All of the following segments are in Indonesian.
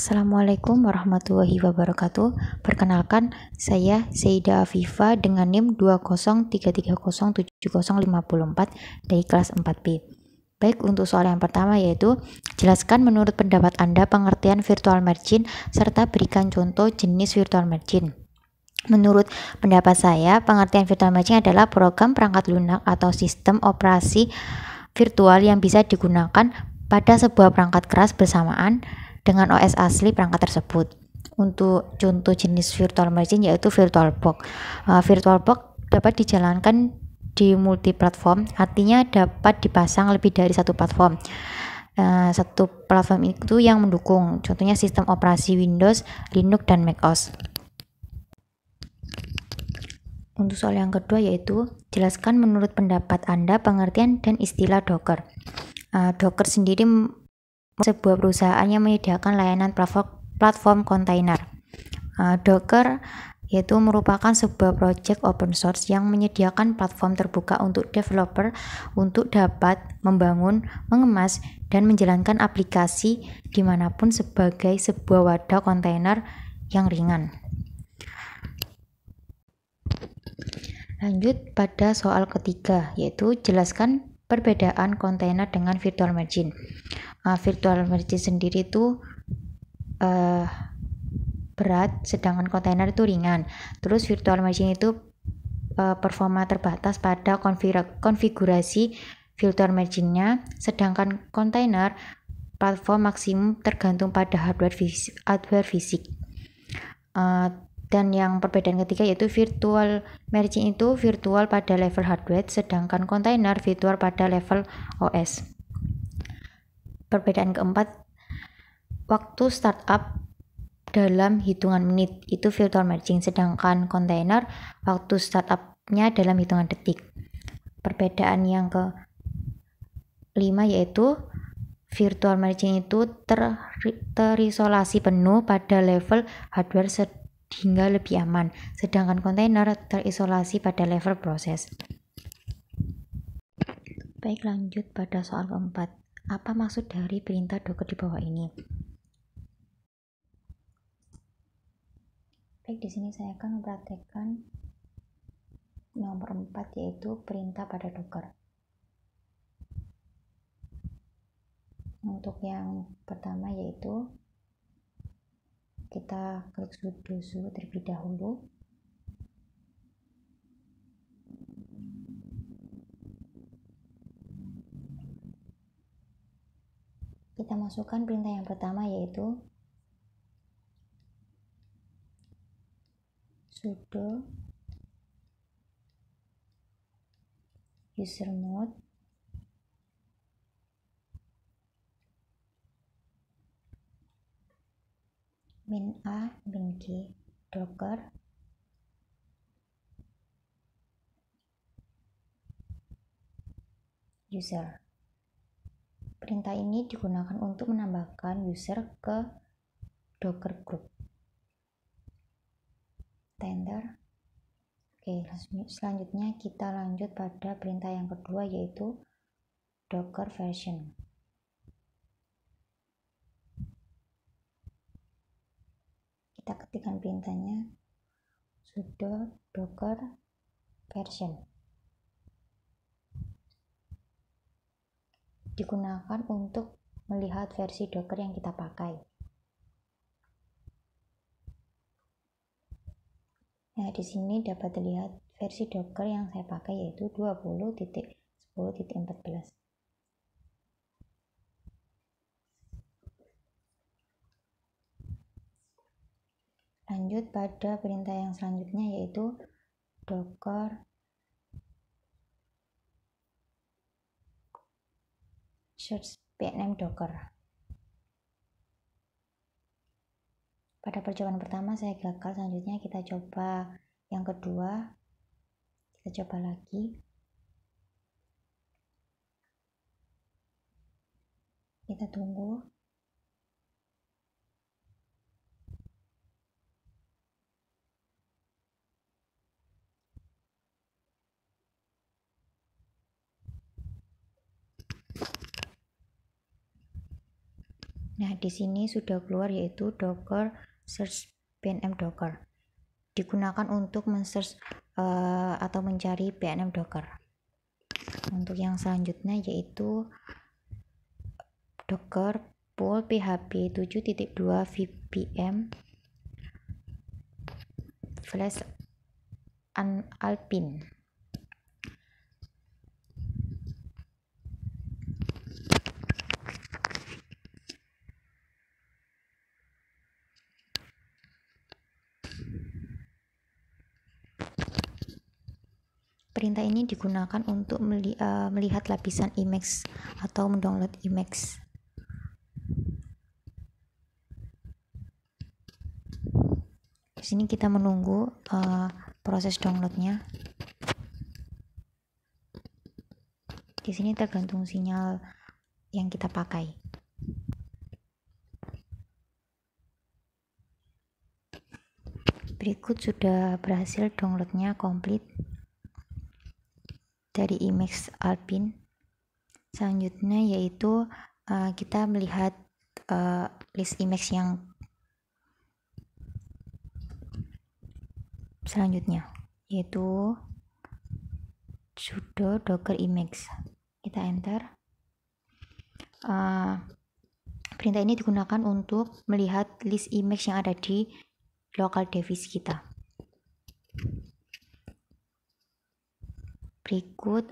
Assalamualaikum warahmatullahi wabarakatuh. Perkenalkan, saya Seidah Afifa dengan NIM 203307054 dari kelas 4B. Baik, untuk soal yang pertama yaitu jelaskan menurut pendapat Anda pengertian virtual machine serta berikan contoh jenis virtual machine. Menurut pendapat saya, pengertian virtual machine adalah program perangkat lunak atau sistem operasi virtual yang bisa digunakan pada sebuah perangkat keras bersamaan dengan OS asli perangkat tersebut. Untuk contoh jenis virtual machine yaitu VirtualBox. VirtualBox dapat dijalankan di multiplatform, artinya dapat dipasang lebih dari satu platform. Satu platform itu yang mendukung, contohnya sistem operasi Windows, Linux, dan macOS. Untuk soal yang kedua yaitu jelaskan menurut pendapat Anda pengertian dan istilah Docker. Docker sendiri sebuah perusahaan yang menyediakan layanan platform kontainer. Docker yaitu merupakan sebuah project open source yang menyediakan platform terbuka untuk developer untuk dapat membangun, mengemas, dan menjalankan aplikasi dimanapun sebagai sebuah wadah kontainer yang ringan. Lanjut pada soal ketiga, yaitu jelaskan perbedaan kontainer dengan virtual machine. Virtual machine sendiri itu berat, sedangkan kontainer itu ringan. Terus virtual machine itu performa terbatas pada konfigurasi virtual machine-nya, sedangkan kontainer platform maksimum tergantung pada hardware fisik. Dan yang perbedaan ketiga yaitu virtual machine itu virtual pada level hardware, sedangkan kontainer virtual pada level OS. Perbedaan keempat, waktu startup dalam hitungan menit itu virtual machine, sedangkan kontainer waktu startupnya dalam hitungan detik. Perbedaan yang kelima yaitu virtual machine itu terisolasi penuh pada level hardware sehingga lebih aman, sedangkan kontainer terisolasi pada level proses. Baik, lanjut pada soal keempat. Apa maksud dari perintah Docker di bawah ini? Baik, di sini saya akan mempraktekkan nomor 4 yaitu perintah pada Docker. Untuk yang pertama yaitu kita klik sudo terlebih dahulu. Kita masukkan perintah yang pertama yaitu sudo usermod -a -g docker user. Perintah ini digunakan untuk menambahkan user ke Docker group. Enter. Oke, selanjutnya kita lanjut pada perintah yang kedua yaitu Docker version. Kita ketikkan perintahnya sudo docker version. Digunakan untuk melihat versi Docker yang kita pakai. Nah, di sini dapat dilihat versi Docker yang saya pakai yaitu 20.10.14. Lanjut pada perintah yang selanjutnya yaitu docker search pnm docker. Pada percobaan pertama saya gagal, selanjutnya kita coba yang kedua. Kita coba lagi. Kita tunggu. Nah, di sini sudah keluar yaitu docker search pnm docker. Digunakan untuk men-search atau mencari pnm docker. Untuk yang selanjutnya yaitu docker pull php 7.2 vpm flash alpine. Perintah ini digunakan untuk melihat lapisan Emacs atau mendownload Emacs. Di sini kita menunggu proses downloadnya. Di sini tergantung sinyal yang kita pakai. Berikut sudah berhasil downloadnya komplit dari Emacs Alpine. Selanjutnya yaitu kita melihat list Emacs yang selanjutnya, yaitu sudo docker Emacs. Kita enter. Perintah ini digunakan untuk melihat list Emacs yang ada di local device kita. Berikut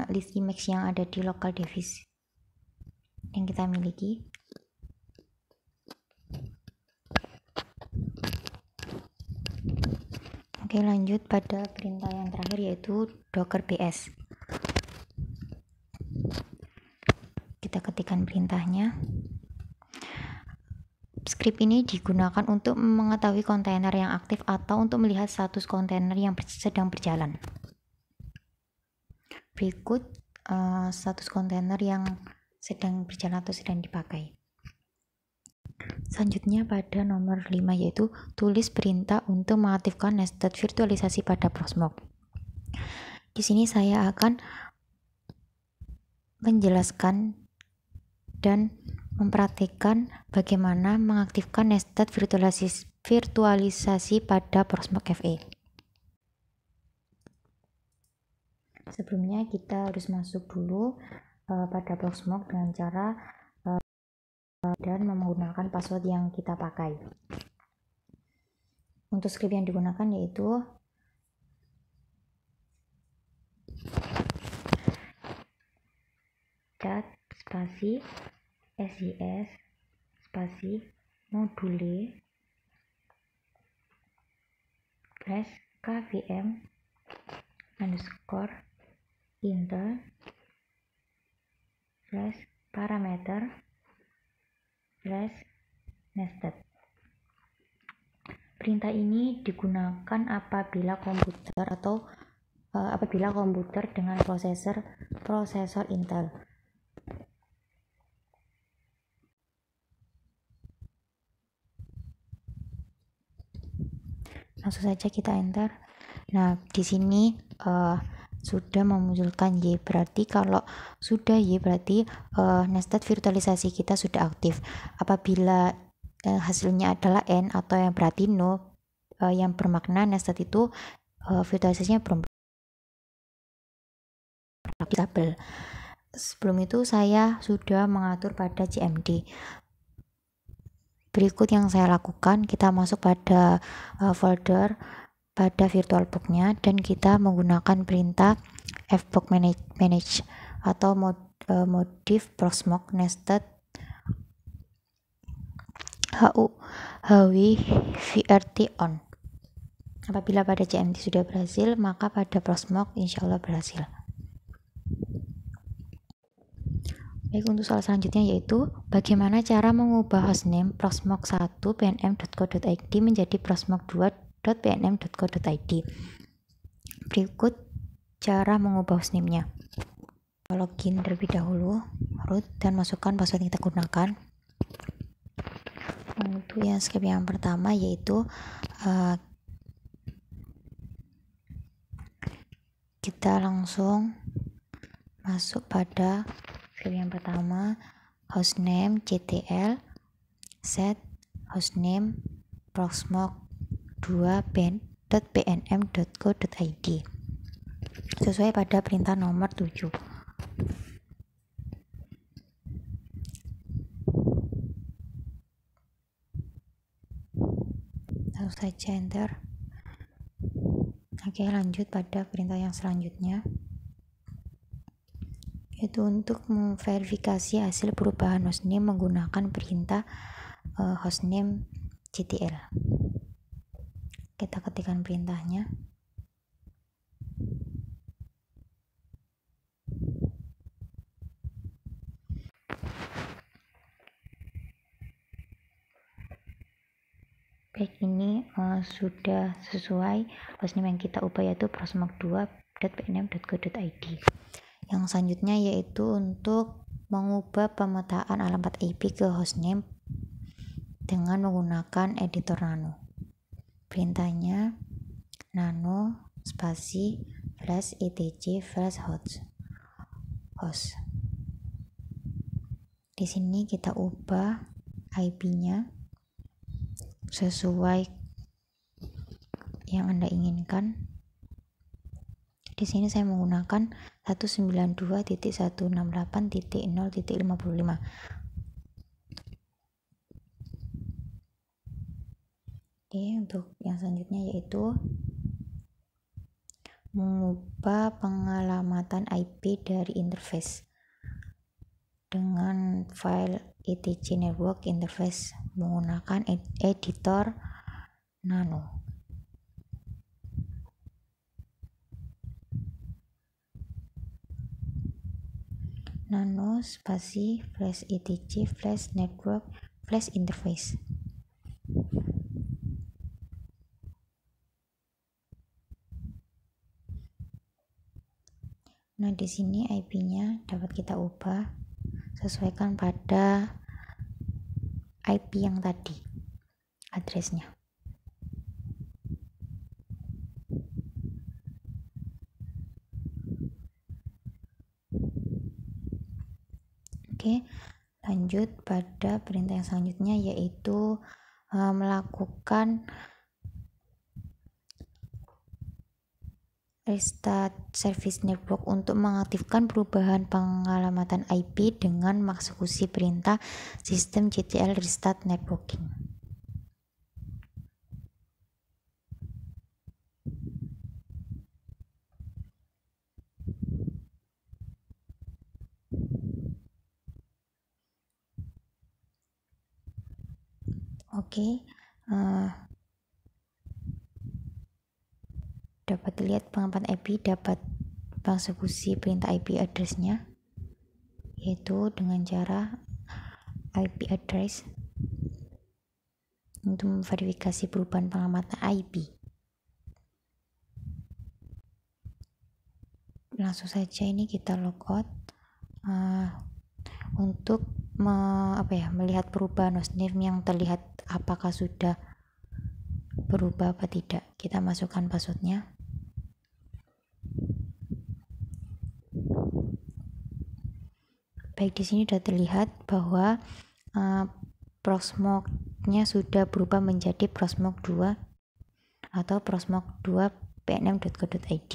list Emacs yang ada di local device yang kita miliki. Oke, lanjut pada perintah yang terakhir yaitu docker ps. Kita ketikkan perintahnya. Script ini digunakan untuk mengetahui kontainer yang aktif atau untuk melihat status kontainer yang sedang berjalan. Berikut status kontainer yang sedang berjalan atau sedang dipakai. Selanjutnya pada nomor 5 yaitu tulis perintah untuk mengaktifkan nested virtualisasi pada Proxmox. Di sini saya akan menjelaskan dan mempraktikkan bagaimana mengaktifkan nested virtualisasi pada Proxmox FE. Sebelumnya kita harus masuk dulu pada Proxmox dengan cara dan menggunakan password yang kita pakai. Untuk script yang digunakan yaitu cat spasi SIS spasi module flash kvm underscore intel flash parameter flash nested. Perintah ini digunakan apabila komputer dengan prosesor Intel. Langsung saja kita enter. Nah, di sini sudah memunculkan Y, berarti kalau sudah Y berarti nested virtualisasi kita sudah aktif. Apabila hasilnya adalah N atau yang berarti no, yang bermakna nested itu virtualisasinya belum aplikabel. Sebelum itu saya sudah mengatur pada CMD. Berikut yang saya lakukan, kita masuk pada folder pada VirtualBox-nya dan kita menggunakan perintah fbox manage atau modif Proxmox nested HW VRT on. Apabila pada CMD sudah berhasil, maka pada Proxmox insya Allah berhasil. Baik, untuk soal selanjutnya yaitu bagaimana cara mengubah hostname proxmox1.pnm.co.id menjadi proxmox2.pnm.co.id. Berikut cara mengubah hostname-nya. Login terlebih dahulu, root, dan masukkan password yang kita gunakan. Untuk yang script yang pertama yaitu kita langsung masuk pada yang pertama, hostname ctl set hostname proxmox2.pnm.co.id sesuai pada perintah nomor 7. Langsung saja enter. Oke, lanjut pada perintah yang selanjutnya, yaitu untuk memverifikasi hasil perubahan hostname menggunakan perintah hostname ctl. Kita ketikkan perintahnya. Baik, ini sudah sesuai hostname yang kita ubah, yaitu proxmox2.pnm.co.id. Yang selanjutnya yaitu untuk mengubah pemetaan alamat IP ke hostname dengan menggunakan editor nano. Perintahnya nano spasi flash etc flash host. Di sini kita ubah IP-nya sesuai yang Anda inginkan. Di sini saya menggunakan 192.168.0.55. Oke, untuk yang selanjutnya yaitu mengubah pengalamatan IP dari interface dengan file etc network interface menggunakan editor nano. Nano spasi flash etc flash network flash interface. Nah, di sini IP-nya dapat kita ubah sesuaikan pada IP yang tadi, addressnya. Oke, lanjut pada perintah yang selanjutnya yaitu melakukan restart service network untuk mengaktifkan perubahan pengalamatan IP dengan mengeksekusi perintah sistem ctl restart networking. Oke, dapat dilihat pengamatan IP dapat mengeksekusi perintah IP address-nya, yaitu dengan cara IP address untuk memverifikasi perubahan pengamatan IP. Langsung saja ini kita logout untuk melihat perubahan hostname yang terlihat apakah sudah berubah apa tidak. Kita masukkan passwordnya. Baik, di sini sudah terlihat bahwa proxmox-nya sudah berubah menjadi proxmox2 atau proxmox2.pnm.co.id.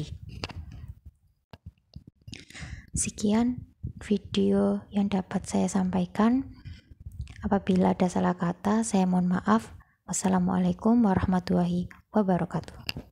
Sekian video yang dapat saya sampaikan. Apabila ada salah kata, saya mohon maaf. Wassalamualaikum warahmatullahi wabarakatuh.